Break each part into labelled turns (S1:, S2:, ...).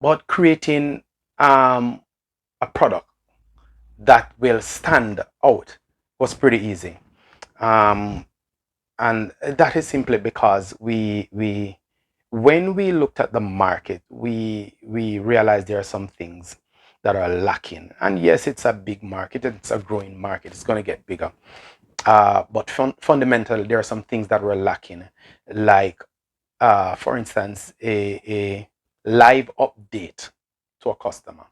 S1: but creating a product that will stand out was pretty easy. Um, and that is simply because we when we looked at the market, we realized there are some things that are lacking. And yes, it's a big market, it's a growing market, it's going to get bigger. But fundamentally, there are some things that were lacking, like, for instance, a live update to a customer.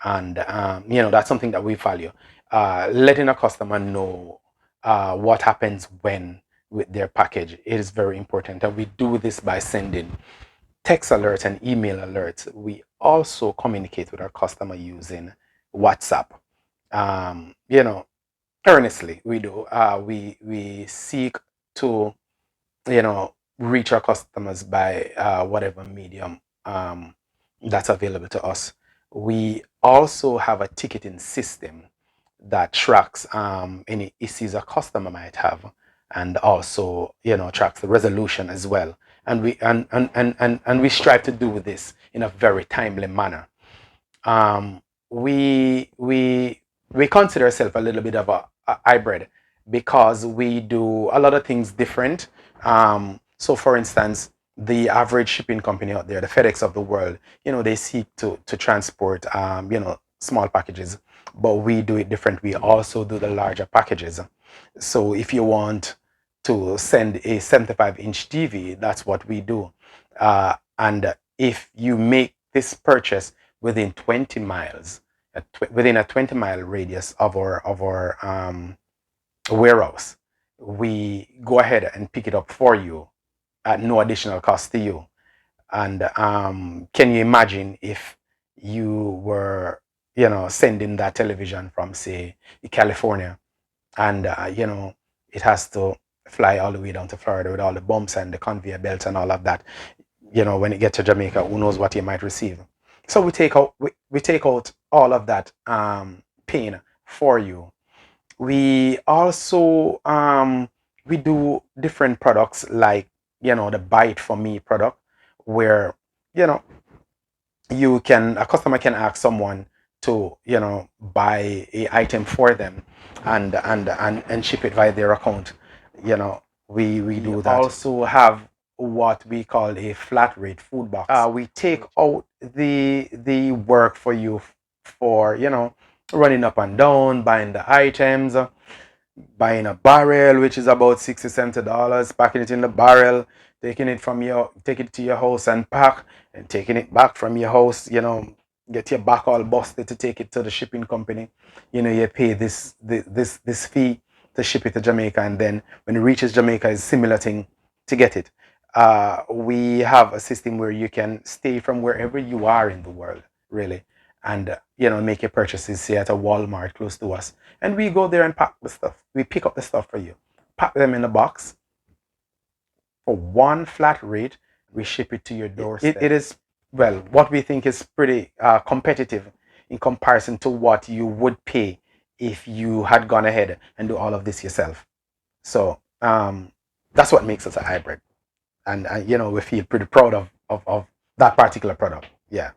S1: And, that's something that we value. Letting a customer know what happens when with their package is very important. And we do this by sending text alerts and email alerts. We also communicate with our customer using WhatsApp. Um, you know, Earnestly, we do. We seek to, reach our customers by whatever medium that's available to us. We also have a ticketing system that tracks any issues a customer might have, and also, tracks the resolution as well. And we strive to do this in a very timely manner. um, we consider ourselves a little bit of a hybrid, because we do a lot of things different. So, for instance, the average shipping company out there, the FedEx of the world, they seek to transport, small packages, but we do it different. We also do the larger packages. So, if you want to send a 75-inch TV, that's what we do. And if you make this purchase within 20 miles, within a 20-mile radius of our warehouse, we go ahead and pick it up for you at no additional cost to you. And can you imagine if you were, sending that television from, say, California, and it has to fly all the way down to Florida with all the bumps and the conveyor belts and all of that. When it gets to Jamaica, who knows what you might receive. So we take out all of that pain for you. We also we do different products, like, the Buy It For Me product, where, you know a customer can ask someone to, buy a item for them, and ship it via their account. We do that. Also have what we call a flat rate food box. We take out the work for you, for, running up and down, buying the items, buying a barrel, which is about $60-$70, packing it in the barrel, take it to your house and pack, and taking it back from your house, get your back all busted to take it to the shipping company. You pay this fee to ship it to Jamaica, and then when it reaches Jamaica, it's a similar thing to get it. We have a system where you can stay from wherever you are in the world, really, and make your purchases, say, at a Walmart close to us, and we go there and pack the stuff. We pick up the stuff for you, pack them in a box for one flat rate. We ship it to your doorstep. It is, well, what we think is pretty competitive in comparison to what you would pay if you had gone ahead and do all of this yourself. So that's what makes us a hybrid, and we feel pretty proud of that particular product. Yeah.